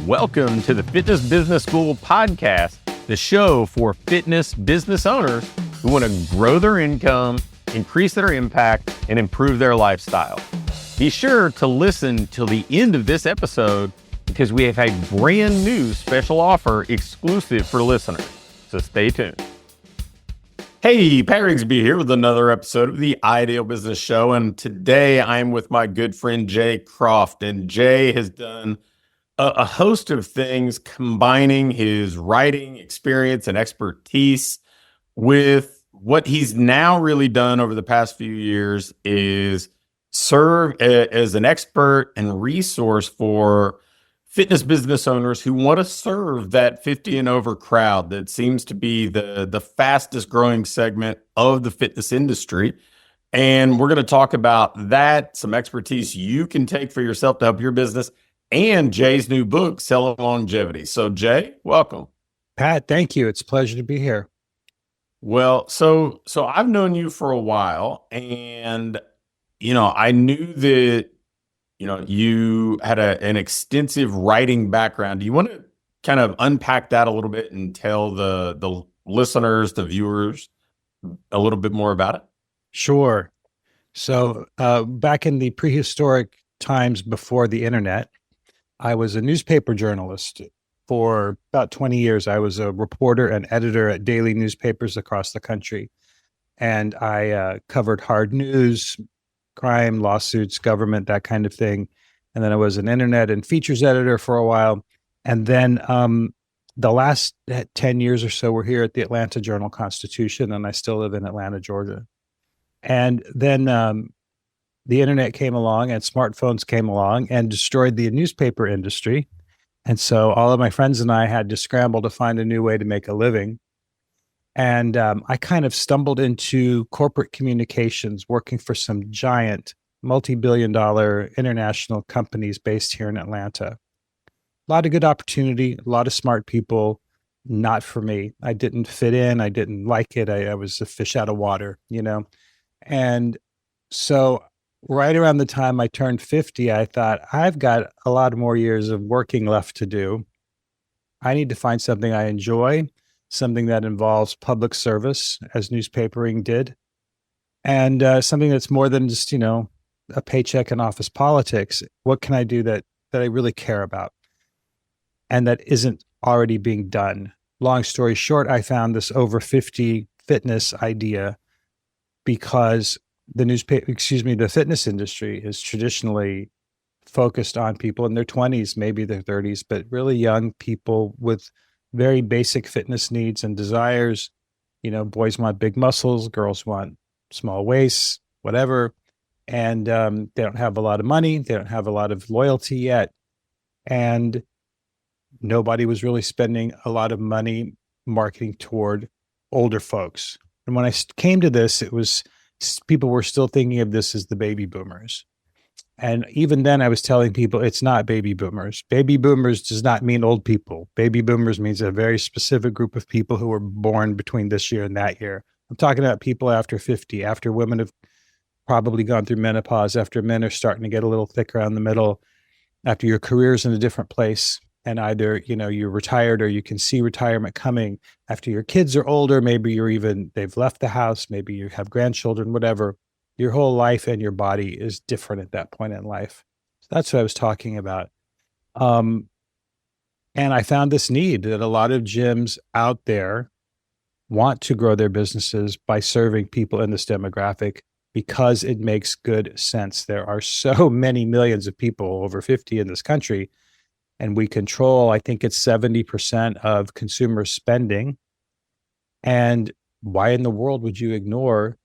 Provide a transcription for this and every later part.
Welcome to the Fitness Business School podcast, the show for fitness business owners who want to grow their income, increase their impact, and improve their lifestyle. Be sure to listen till the end of this episode because we have a brand new special offer exclusive for listeners. So stay tuned. Hey, Pat Rigsby here with another episode of the Ideal Business Show. And today I'm with my good friend Jay Croft. And Jay has done a host of things combining his writing experience and expertise with what he's now really done over the past few years is serve as an expert and resource for fitness business owners who want to serve that 50 and over crowd that seems to be the fastest growing segment of the fitness industry. And we're going to talk about that, some expertise you can take for yourself to help your business, and Jay's new book, Selling Longevity. So Jay, welcome. Pat, thank you. It's a pleasure to be here. Well, so I've known you for a while, and I knew that you had an extensive writing background. Do you want to kind of unpack that a little bit and tell the listeners, the viewers, a little bit more about it? Sure. So back in the prehistoric times before the internet, I was a newspaper journalist. For about 20 years, I was a reporter and editor at daily newspapers across the country. And I covered hard news, crime, lawsuits, government, that kind of thing. And then I was an internet and features editor for a while. And then the last 10 years or so, we're here at the Atlanta Journal-Constitution, and I still live in Atlanta, Georgia. And then the internet came along and smartphones came along and destroyed the newspaper industry. And so all of my friends and I had to scramble to find a new way to make a living. And I kind of stumbled into corporate communications, working for some giant multi-billion-dollar international companies based here in Atlanta. A lot of good opportunity, a lot of smart people, not for me. I didn't fit in. I didn't like it. I was a fish out of water, And so right around the time I turned 50, I thought, I've got a lot more years of working left to do. I need to find something I enjoy, something that involves public service, as newspapering did, and something that's more than just, a paycheck and office politics. What can I do that I really care about and that isn't already being done? Long story short, I found this over 50 fitness idea because the fitness industry is traditionally focused on people in their 20s, maybe their 30s, but really young people with very basic fitness needs and desires. Boys want big muscles, girls want small waists, whatever. And they don't have a lot of money. They don't have a lot of loyalty yet. And nobody was really spending a lot of money marketing toward older folks. And when I came to this, people were still thinking of this as the baby boomers. And even then I was telling people it's not baby boomers. Baby boomers does not mean old people. Baby boomers means a very specific group of people who were born between this year and that year. I'm talking about people after 50, after women have probably gone through menopause, after men are starting to get a little thicker on the middle, after your career's in a different place. And either, you're retired or you can see retirement coming. After your kids are older, maybe they've left the house, maybe you have grandchildren, whatever. Your whole life and your body is different at that point in life. So that's what I was talking about. And I found this need that a lot of gyms out there want to grow their businesses by serving people in this demographic because it makes good sense. There are so many millions of people over 50 in this country, and we control, I think it's 70% of consumer spending. And why in the world would you ignore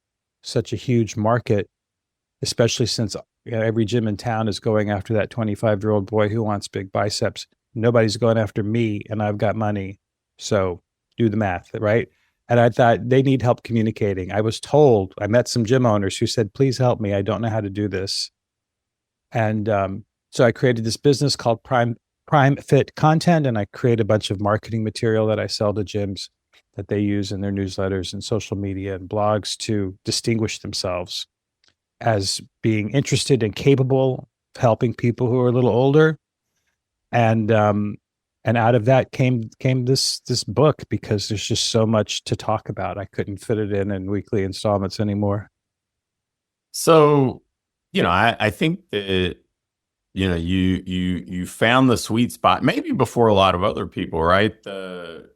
such a huge market, especially since every gym in town is going after that 25-year-old boy who wants big biceps? Nobody's going after me, and I've got money. So do the math, right? And I thought they need help communicating. I met some gym owners who said, please help me. I don't know how to do this. And so I created this business called Prime Fit Content, and I create a bunch of marketing material that I sell to gyms that they use in their newsletters and social media and blogs to distinguish themselves as being interested and capable of helping people who are a little older. And And out of that came this book, because there's just so much to talk about. I couldn't fit it in weekly installments anymore. So, I think that, you found the sweet spot maybe before a lot of other people, right? The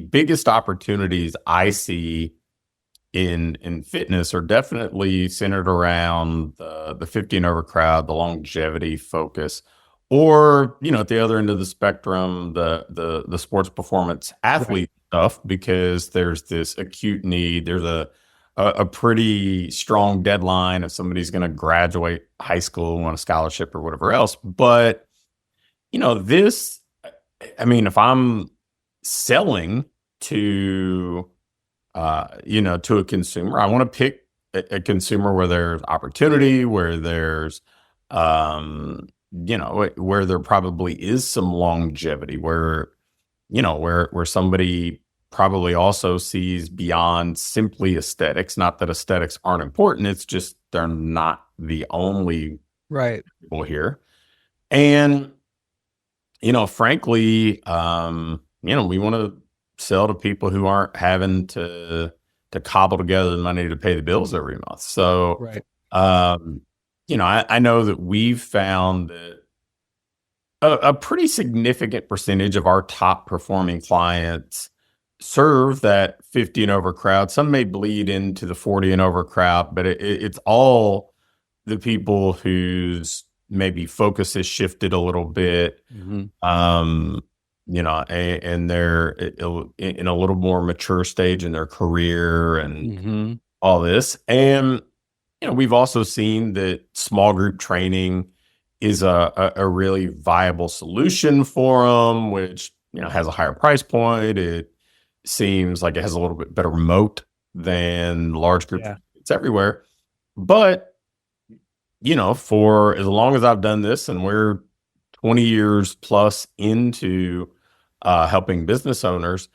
biggest opportunities I see in fitness are definitely centered around the 50 and over crowd, the longevity focus, or at the other end of the spectrum, the sports performance athlete stuff, because there's this acute need. There's a pretty strong deadline if somebody's going to graduate high school on a scholarship or whatever else. But this, if I'm selling to to a consumer, I want to pick a consumer where there's opportunity, where there's, where there probably is some longevity, where somebody probably also sees beyond simply aesthetics. Not that aesthetics aren't important. It's just they're not the only people here. And, frankly, we want to sell to people who aren't having to cobble together the money to pay the bills every month. So, I know that we've found that a pretty significant percentage of our top performing clients serve that 50 and over crowd. Some may bleed into the 40 and over crowd, but it's all the people whose maybe focus has shifted a little bit. And they're in a little more mature stage in their career and all this. And, we've also seen that small group training is a really viable solution for them, which, has a higher price point. It seems like it has a little bit better moat than large group. Yeah. It's everywhere. But, for as long as I've done this, and we're 20 years plus into helping business owners,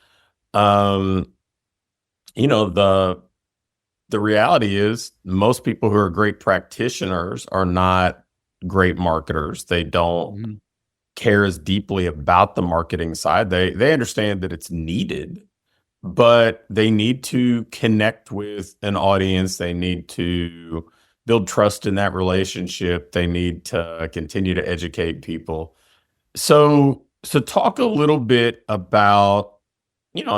the reality is most people who are great practitioners are not great marketers. They don't care as deeply about the marketing side. They understand that it's needed, but they need to connect with an audience. They need to build trust in that relationship. They need to continue to educate people. So talk a little bit about,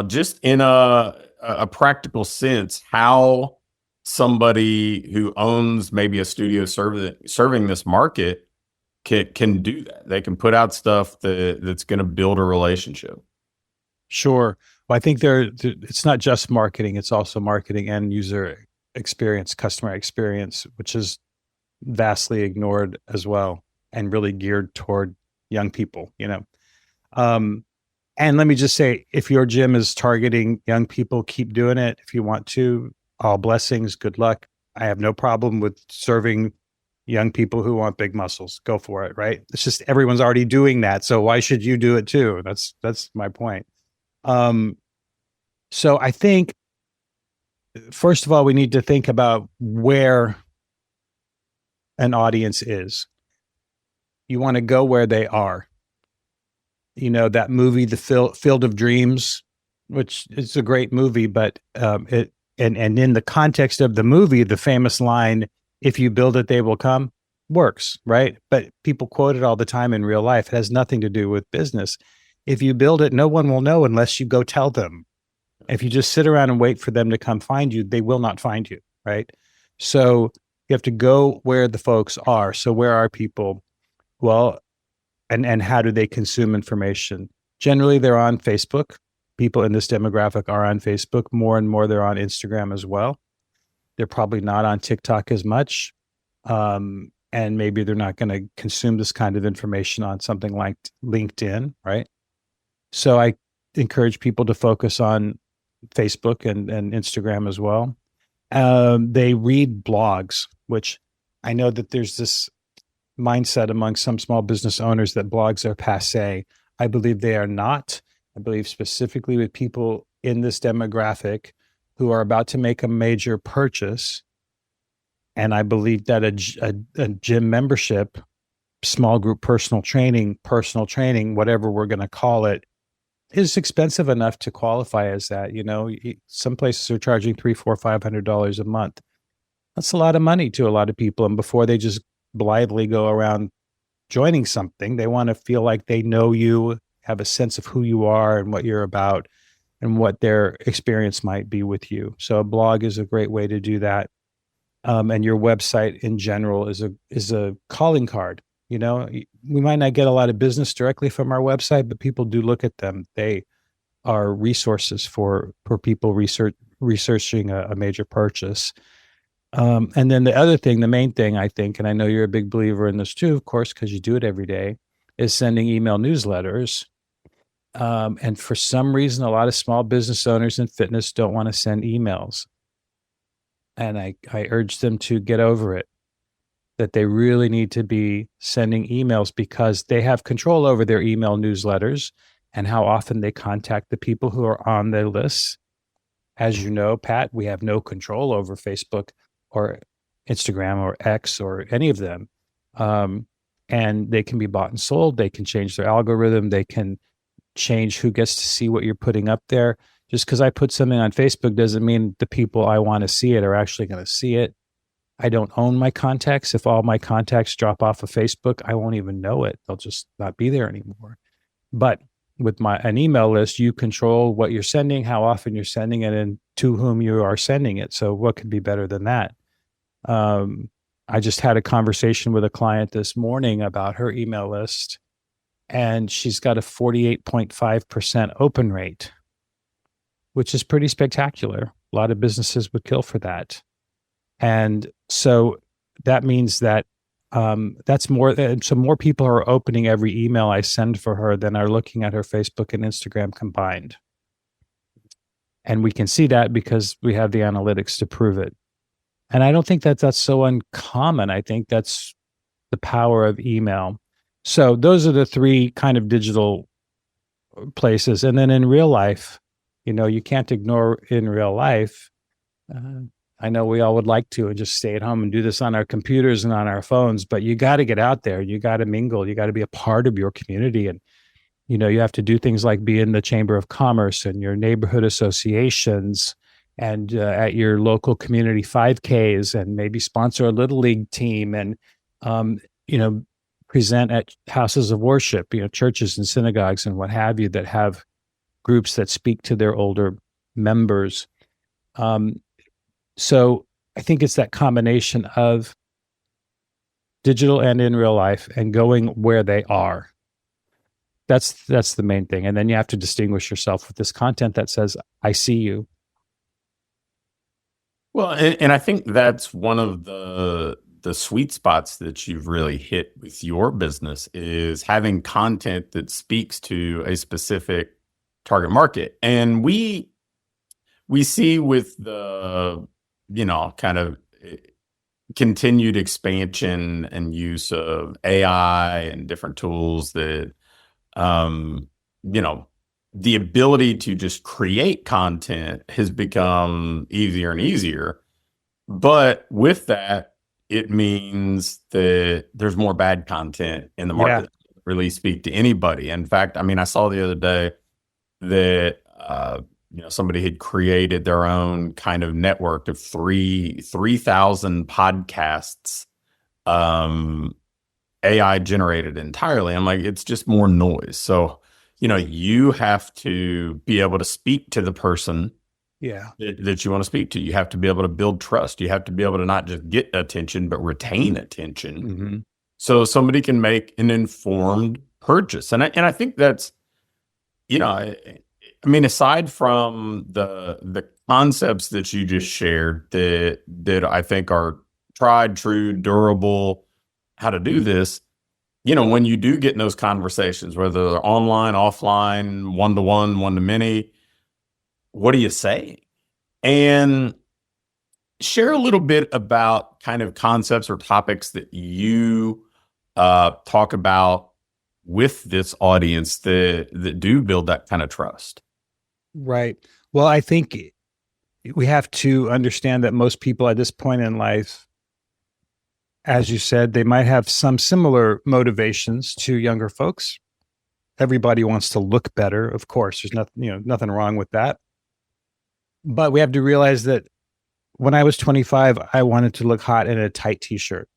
just in a practical sense, how somebody who owns maybe a studio serving this market can do that. They can put out stuff that's going to build a relationship. Sure. Well, I think it's not just marketing; it's also marketing and user experience, customer experience, which is vastly ignored as well, and really geared toward young people. And let me just say, if your gym is targeting young people, keep doing it. If you want to, all blessings, good luck. I have no problem with serving young people who want big muscles. Go for it, right? It's just everyone's already doing that, so why should you do it too? That's my point. So I think, first of all, we need to think about where an audience is. You want to go where they are. That movie, The Field of Dreams, which is a great movie, but and in the context of the movie, the famous line, "If you build it, they will come," works, right? But people quote it all the time in real life. It has nothing to do with business. If you build it, no one will know unless you go tell them. If you just sit around and wait for them to come find you, they will not find you, right? So you have to go where the folks are. So where are people? Well, and how do they consume information? Generally, they're on Facebook. People in this demographic are on Facebook. More and more, they're on Instagram as well. They're probably not on TikTok as much. And maybe they're not going to consume this kind of information on something like LinkedIn, right? So I encourage people to focus on Facebook and Instagram as well. They read blogs, which I know that there's this mindset among some small business owners that blogs are passé. I believe they are not. I believe specifically with people in this demographic who are about to make a major purchase. And I believe that a gym membership small group personal training, whatever we're going to call it, is expensive enough to qualify as that. Some places are charging $300, $400, $500 a month. That's a lot of money to a lot of people. And before they just blithely go around joining something, they want to feel like they know you, have a sense of who you are and what you're about and what their experience might be with you. So a blog is a great way to do that. And your website in general is a calling card. We might not get a lot of business directly from our website, but people do look at them. They are resources for people researching a major purchase. And then the main thing, I think, and I know you're a big believer in this too, of course, because you do it every day, is sending email newsletters. And for some reason, a lot of small business owners in fitness don't want to send emails. And I urge them to get over it, that they really need to be sending emails because they have control over their email newsletters and how often they contact the people who are on their lists. As you know, Pat, we have no control over Facebook or Instagram or X or any of them. And they can be bought and sold. They can change their algorithm. They can change who gets to see what you're putting up there. Just because I put something on Facebook doesn't mean the people I want to see it are actually going to see it. I don't own my contacts. If all my contacts drop off of Facebook, I won't even know it. They'll just not be there anymore. But with an email list, you control what you're sending, how often you're sending it, and to whom you are sending it. So what could be better than that? I just had a conversation with a client this morning about her email list, and she's got a 48.5% open rate, which is pretty spectacular. A lot of businesses would kill for that. And so that means that that's more. So more people are opening every email I send for her than are looking at her Facebook and Instagram combined. And we can see that because we have the analytics to prove it. And I don't think that that's so uncommon. I think that's the power of email. So those are the three kind of digital places. And then in real life, you can't ignore in real life. I know we all would like to and just stay at home and do this on our computers and on our phones, but you got to get out there. You got to mingle. You got to be a part of your community. And, you have to do things like be in the Chamber of Commerce and your neighborhood associations and at your local community 5Ks and maybe sponsor a little league team and, present at houses of worship, churches and synagogues and what have you that have groups that speak to their older members. So I think it's that combination of digital and in real life and going where they are. That's the main thing. And then you have to distinguish yourself with this content that says, I see you. Well, and I think that's one of the sweet spots that you've really hit with your business is having content that speaks to a specific target market. And we see with the kind of continued expansion and use of AI and different tools that, the ability to just create content has become easier and easier. But with that, it means that there's more bad content in the market that doesn't really speak to anybody. In fact, I saw the other day that, somebody had created their own kind of network of 3,000 podcasts, AI generated entirely. I'm like, it's just more noise. So, you have to be able to speak to the person that you want to speak to. You have to be able to build trust. You have to be able to not just get attention, but retain attention. Mm-hmm. So somebody can make an informed purchase. And I think that's, aside from the concepts that you just shared that I think are tried, true, durable, how to do this, when you do get in those conversations, whether they're online, offline, one-to-one, one-to-many, what are you saying? And share a little bit about kind of concepts or topics that you talk about with this audience that do build that kind of trust. Right. Well, I think we have to understand that most people at this point in life As you said, they might have some similar motivations to younger folks. Everybody wants to look better, of course. There's nothing wrong with that. But we have to realize that when I was 25, I wanted to look hot in a tight t-shirt.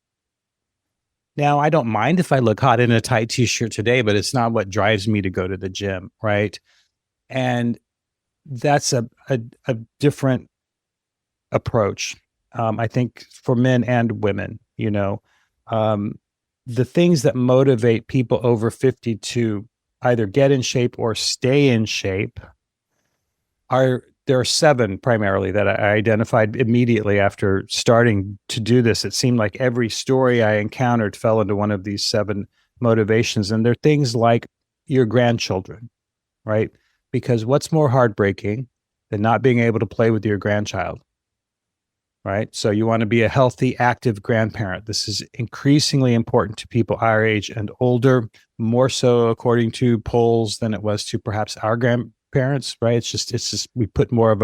Now, I don't mind if I look hot in a tight t-shirt today, but it's not what drives me to go to the gym, right? And that's a different approach, I think, for men and women. The things that motivate people over 50 to either get in shape or stay in shape there are 7 primarily that I identified immediately after starting to do this. It seemed like every story I encountered fell into one of these 7 motivations. And they're things like your grandchildren, right? Because what's more heartbreaking than not being able to play with your grandchild, right? So you want to be a healthy, active grandparent. This is increasingly important to people our age and older, more so according to polls than it was to perhaps our grandparents, right? It's just we put more of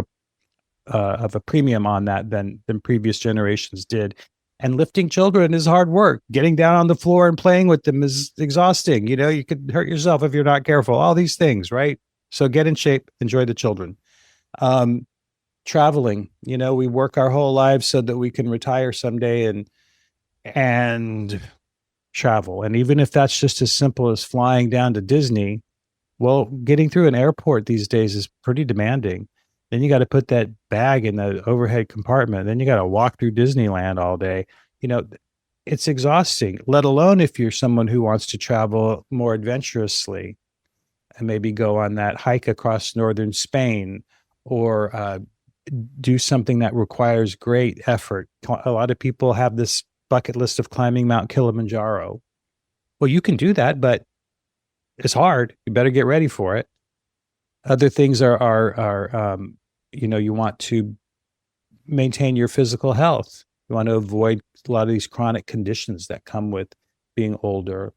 a premium on that than previous generations did. And lifting children is hard work. Getting down on the floor and playing with them is exhausting. You could hurt yourself if you're not careful. All these things, right? So get in shape, enjoy the children. Traveling, we work our whole lives so that we can retire someday and travel. And even if that's just as simple as flying down to Disney, well, getting through an airport these days is pretty demanding. Then you got to put that bag in the overhead compartment. Then you got to walk through Disneyland all day. It's exhausting, let alone if you're someone who wants to travel more adventurously and maybe go on that hike across northern Spain or do something that requires great effort. A lot of people have this bucket list of climbing Mount Kilimanjaro. Well, you can do that, but it's hard. You better get ready for it. Other things are you want to maintain your physical health. You want to avoid a lot of these chronic conditions that come with being older.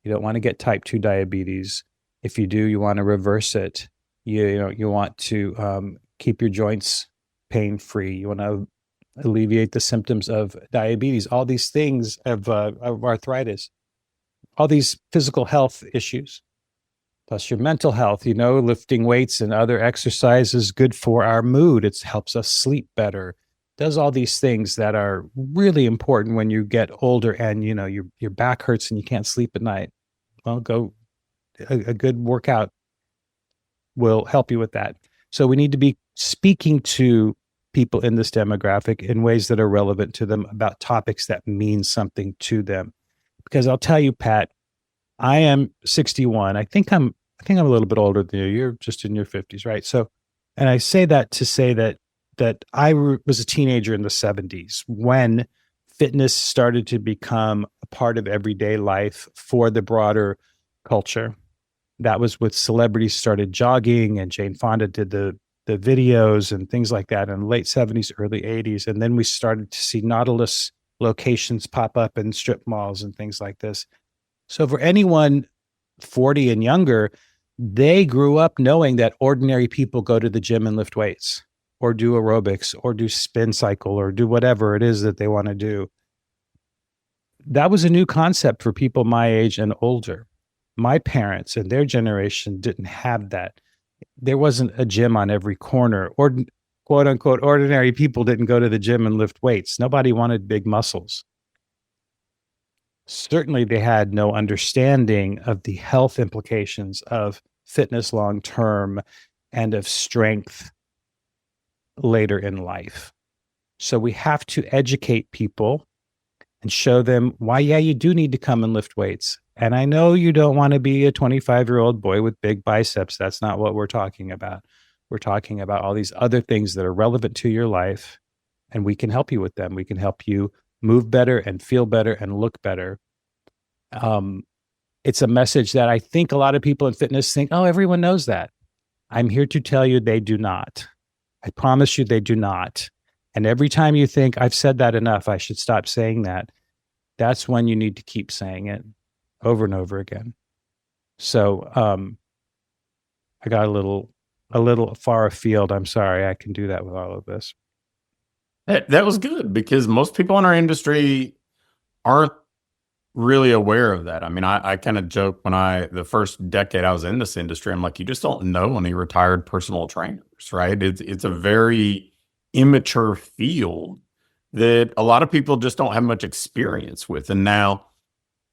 You don't want to get type 2 diabetes. If you do, you want to reverse it. You want to keep your joints pain-free. You want to alleviate the symptoms of diabetes, all these things of arthritis, all these physical health issues. Plus your mental health, lifting weights and other exercise is good for our mood. It helps us sleep better. Does all these things that are really important when you get older and, your back hurts and you can't sleep at night. Well, a good workout will help you with that. So we need to be speaking to people in this demographic in ways that are relevant to them about topics that mean something to them. Because I'll tell you, Pat, I am 61. I think I'm a little bit older than you. You're just in your 50s, right? So, and I say that to say that I was a teenager in the 70s when fitness started to become a part of everyday life for the broader culture. That was with celebrities started jogging, and Jane Fonda did the videos and things like that in the late 70s, early 80s. And then we started to see Nautilus locations pop up in strip malls and things like this. So for anyone 40 and younger, they grew up knowing that ordinary people go to the gym and lift weights or do aerobics or do spin cycle or do whatever it is that they want to do. That was a new concept for people my age and older. My parents and their generation didn't have that. There wasn't a gym on every corner, or quote unquote, ordinary people didn't go to the gym and lift weights. Nobody wanted big muscles. Certainly they had no understanding of the health implications of fitness long-term and of strength later in life. So we have to educate people and show them why, you do need to come and lift weights. And I know you don't want to be a 25-year-old boy with big biceps. That's not what we're talking about. We're talking about all these other things that are relevant to your life, and we can help you with them. We can help you move better and feel better and look better. It's a message that I think a lot of people in fitness think, oh, everyone knows that. I'm here to tell you they do not. I promise you they do not. And every time you think I've said that enough, I should stop saying that, that's when you need to keep saying it over and over again. So I got a little far afield. I'm sorry. I can do that with all of this. That was good, because most people in our industry aren't really aware of that. I mean, I kind of joke when the first decade I was in this industry, I'm like, you just don't know any retired personal trainers, right? It's a very immature field that a lot of people just don't have much experience with. And now,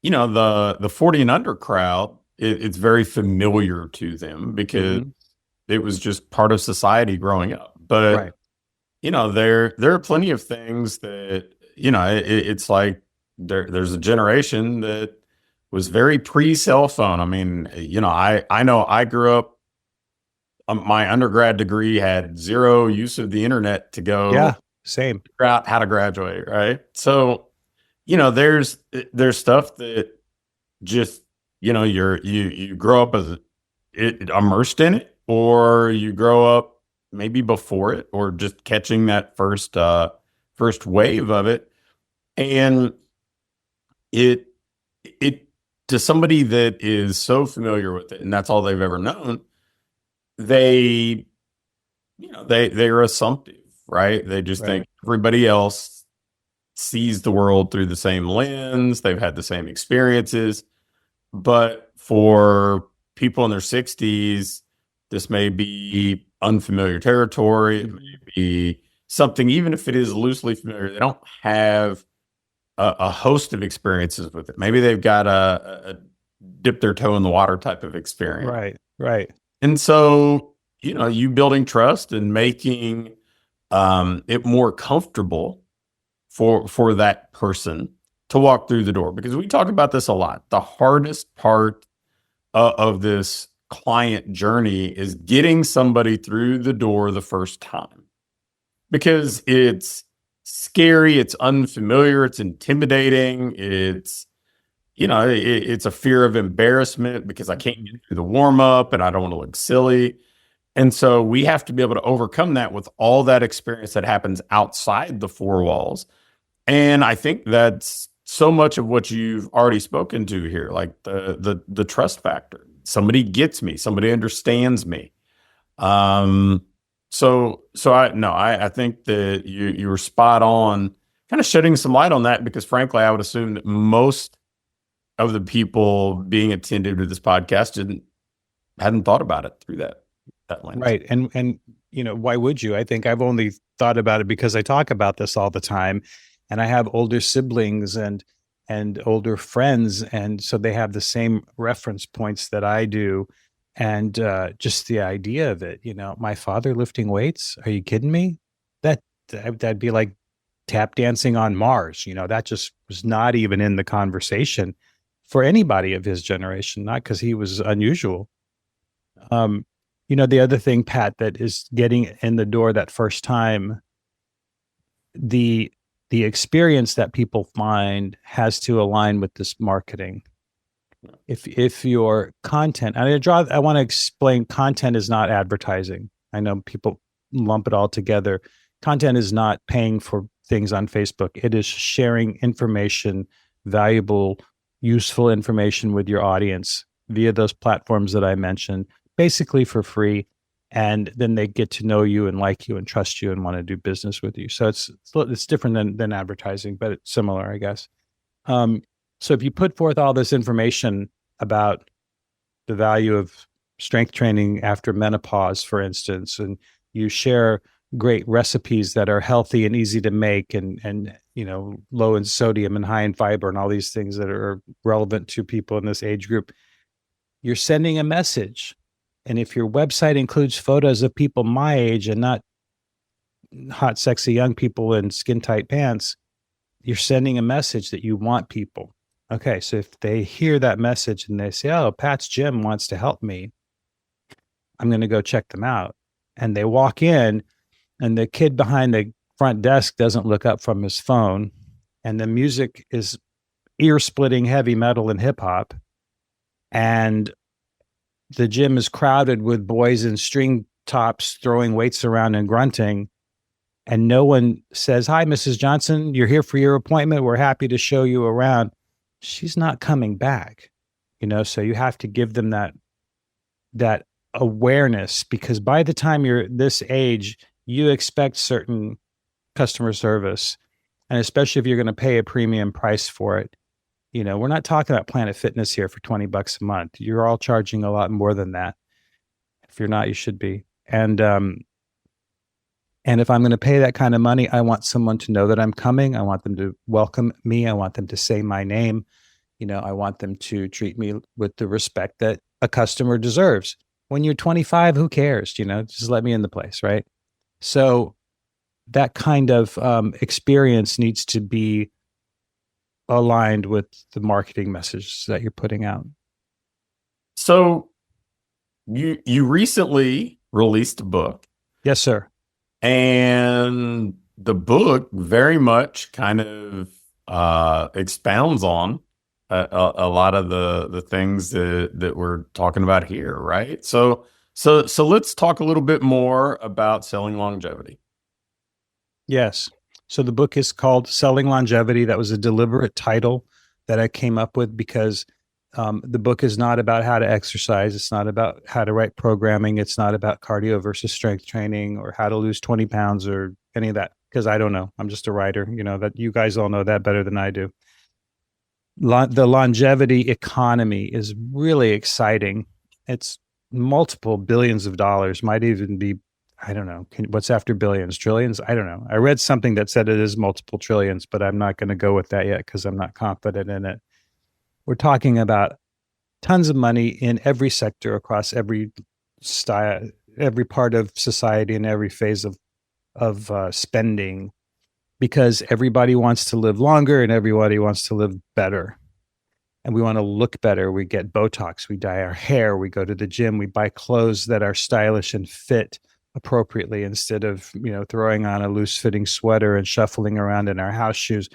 the 40 and under crowd, it's very familiar to them because it was just part of society growing up. But Right. there are plenty of things that, it's like there's a generation that was very pre-cell phone. I mean, I know I grew up, my undergrad degree had zero use of the internet to go Yeah. Same. figure out how to graduate, right? So, there's stuff that just, you grow up immersed in it, or you grow up maybe before it, or just catching that first wave of it. And it it to somebody that is so familiar with it and that's all they've ever known, they they're assumptive, right? They just think everybody else sees the world through the same lens, they've had the same experiences. But for people in their 60s, this may be unfamiliar territory. It may be something, even if it is loosely familiar, they don't have a host of experiences with it. Maybe they've got a dip their toe in the water type of experience. Right. Right. And so, you building trust and making it more comfortable for that person to walk through the door, because we talk about this a lot. The hardest part of this client journey is getting somebody through the door the first time, because it's scary, it's unfamiliar, it's intimidating, it's it's a fear of embarrassment because I can't get through the warm up and I don't want to look silly. And so we have to be able to overcome that with all that experience that happens outside the four walls. And I think that's so much of what you've already spoken to here, like the trust factor. Somebody gets me, somebody understands me. I think that you were spot on, kind of shedding some light on that, because frankly, I would assume that most of the people being attentive to this podcast hadn't thought about it through that lens. Right. And why would you? I think I've only thought about it because I talk about this all the time, and I have older siblings and older friends, and so they have the same reference points that I do. And just the idea of it, my father lifting weights, are you kidding me? That'd be like tap dancing on Mars. That just was not even in the conversation for anybody of his generation, not because he was unusual. The other thing, Pat, that is getting in the door that first time, the experience that people find has to align with this marketing. If your content, and I want to explain, content is not advertising. I know people lump it all together. Content is not paying for things on Facebook. It is sharing information, valuable, useful information with your audience via those platforms that I mentioned, basically for free. And then they get to know you and like you and trust you and want to do business with you. So it's different than advertising, but it's similar, I guess. So if you put forth all this information about the value of strength training after menopause, for instance, and you share great recipes that are healthy and easy to make, and low in sodium and high in fiber and all these things that are relevant to people in this age group, you're sending a message. And if your website includes photos of people my age and not hot, sexy young people in skin tight pants, you're sending a message that you want people. Okay, so if they hear that message and they say, oh, Pat's Gym wants to help me, I'm going to go check them out. And they walk in, and the kid behind the front desk doesn't look up from his phone, and the music is ear-splitting heavy metal and hip-hop, and the gym is crowded with boys in string tops throwing weights around and grunting, and no one says, hi, Mrs. Johnson, you're here for your appointment. We're happy to show you around. She's not coming back, so you have to give them that awareness, because by the time you're this age, you expect certain customer service. And especially if you're going to pay a premium price for it, we're not talking about Planet Fitness here for $20 a month. You're all charging a lot more than that. If you're not, you should be. And if I'm going to pay that kind of money, I want someone to know that I'm coming. I want them to welcome me. I want them to say my name. I want them to treat me with the respect that a customer deserves. When you're 25, who cares? Just let me in the place, right? So that kind of experience needs to be aligned with the marketing message that you're putting out. So you recently released a book. Yes, sir. And the book very much kind of expounds on a lot of the things that we're talking about here, right? So let's talk a little bit more about selling longevity. Yes. So the book is called Selling Longevity. That was a deliberate title that I came up with because the book is not about how to exercise. It's not about how to write programming. It's not about cardio versus strength training or how to lose 20 pounds or any of that, because I don't know. I'm just a writer, that you guys all know that better than I do. The longevity economy is really exciting. It's multiple billions of dollars, might even be, I don't know, what's after billions, trillions? I don't know. I read something that said it is multiple trillions, but I'm not going to go with that yet because I'm not confident in it. We're talking about tons of money in every sector across every style, every part of society and every phase of spending, because everybody wants to live longer and everybody wants to live better. And we want to look better. We get Botox, we dye our hair, we go to the gym, we buy clothes that are stylish and fit appropriately instead of, throwing on a loose fitting sweater and shuffling around in our house shoes.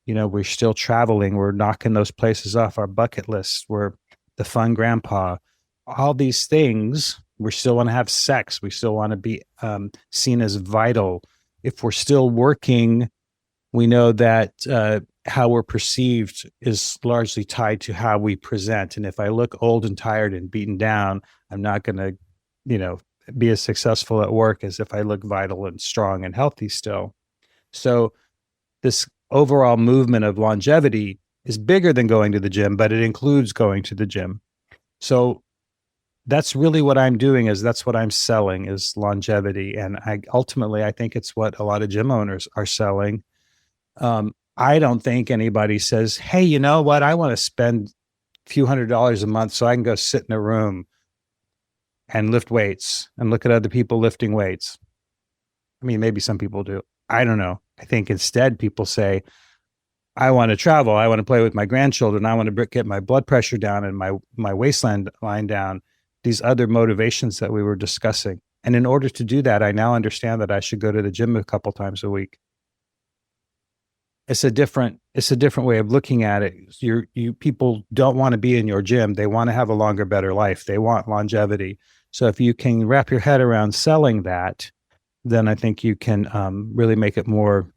We're still traveling. We're knocking those places off our bucket list. We're the fun grandpa. All these things, we still want to have sex. We still want to be seen as vital. If we're still working, we know that how we're perceived is largely tied to how we present. And if I look old and tired and beaten down, I'm not going to, be as successful at work as if I look vital and strong and healthy still. So this overall movement of longevity is bigger than going to the gym, but it includes going to the gym. So that's really what I'm doing, that's what I'm selling, is longevity. And I think it's what a lot of gym owners are selling. I don't think anybody says, hey, you know what? I want to spend a few $100s a month so I can go sit in a room and lift weights and look at other people lifting weights. I mean, maybe some people do. I don't know. I think instead people say, I want to travel. I want to play with my grandchildren. I want to get my blood pressure down and my waistline line down. These other motivations that we were discussing. And in order to do that, I now understand that I should go to the gym a couple times a week. It's a different way of looking at it. You people don't want to be in your gym. They want to have a longer, better life. They want longevity. So if you can wrap your head around selling that, then I think you can really make it more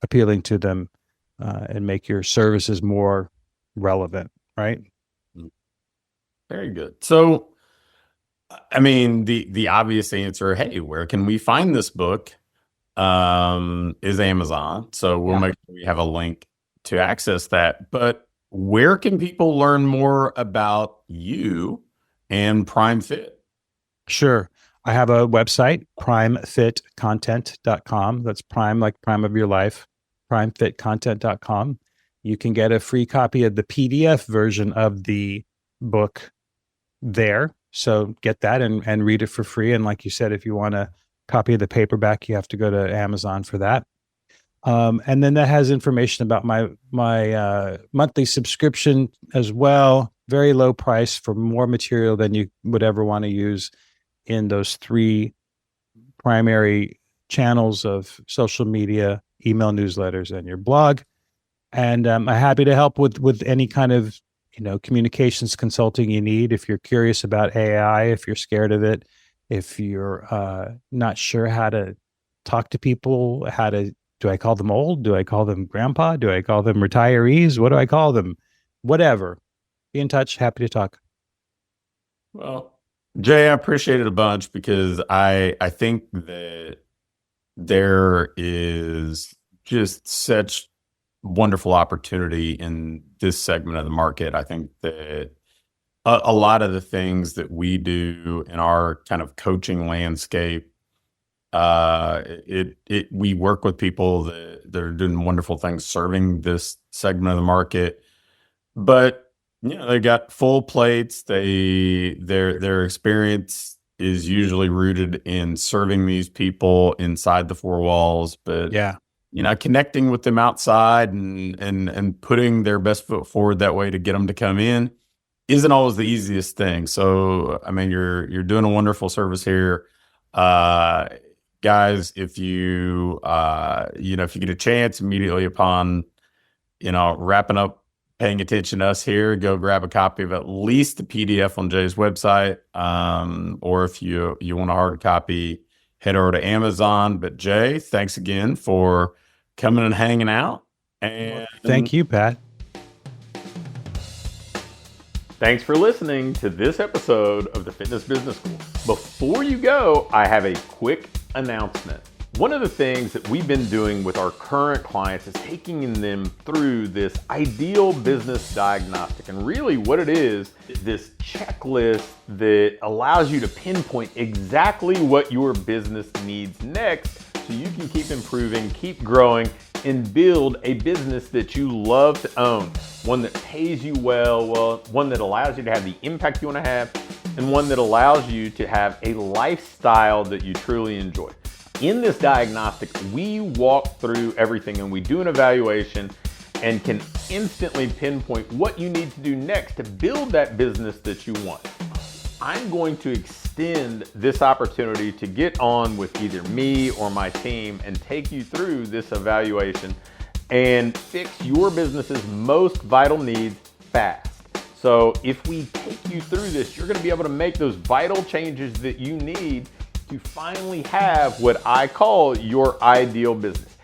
appealing to them and make your services more relevant, right? Very good. So, I mean, the obvious answer, hey, where can we find this book? Is Amazon. So we'll make sure we have a link to access that. But where can people learn more about you and Prime Fit? Sure. I have a website, primefitcontent.com. That's prime, like prime of your life, primefitcontent.com. You can get a free copy of the PDF version of the book there. So get that and read it for free. And like you said, if you want a copy of the paperback, you have to go to Amazon for that. And then that has information about my monthly subscription as well. Very low price for more material than you would ever want to use in those three primary channels of social media, email newsletters, and your blog. And I'm happy to help with any kind of communications consulting you need. If you're curious about AI, if you're scared of it, if you're not sure how to talk to people, do I call them old? Do I call them grandpa? Do I call them retirees? What do I call them? Whatever. Be in touch. Happy to talk. Well, Jay, I appreciate it a bunch because I think that there is just such wonderful opportunity in this segment of the market. I think that a lot of the things that we do in our kind of coaching landscape, we work with people that are doing wonderful things serving this segment of the market, but they got full plates. Their experience is usually rooted in serving these people inside the four walls, but Yeah. connecting with them outside and putting their best foot forward that way to get them to come in isn't always the easiest thing. So, I mean, you're doing a wonderful service here. Guys, if you get a chance immediately upon, wrapping up, paying attention to us here, go grab a copy of at least the PDF on Jay's website. Or if you want a hard copy, head over to Amazon. But Jay, thanks again for coming and hanging out. And Thank you, Pat. thanks for listening to this episode of the Fitness Business School. Before you go, I have a quick announcement. One of the things that we've been doing with our current clients is taking them through this ideal business diagnostic. And really what it is this checklist that allows you to pinpoint exactly what your business needs next so you can keep improving, keep growing, and build a business that you love to own. One that pays you well, one that allows you to have the impact you want to have, and one that allows you to have a lifestyle that you truly enjoy. In this diagnostic, we walk through everything and we do an evaluation and can instantly pinpoint what you need to do next to build that business that you want. I'm going to extend this opportunity to get on with either me or my team and take you through this evaluation and fix your business's most vital needs fast. So if we take you through this, you're going to be able to make those vital changes that you need to finally have what I call your ideal business.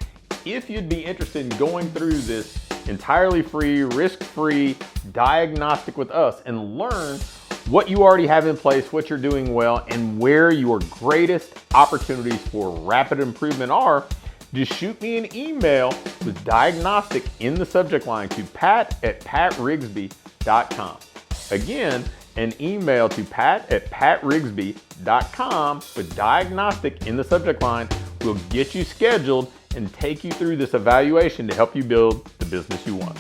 If you'd be interested in going through this entirely free, risk-free diagnostic with us and learn what you already have in place, what you're doing well, and where your greatest opportunities for rapid improvement are, just shoot me an email with diagnostic in the subject line to pat@patrigsby.com. Again, an email to pat@patrigsby.com with diagnostic in the subject line will get you scheduled and take you through this evaluation to help you build the business you want.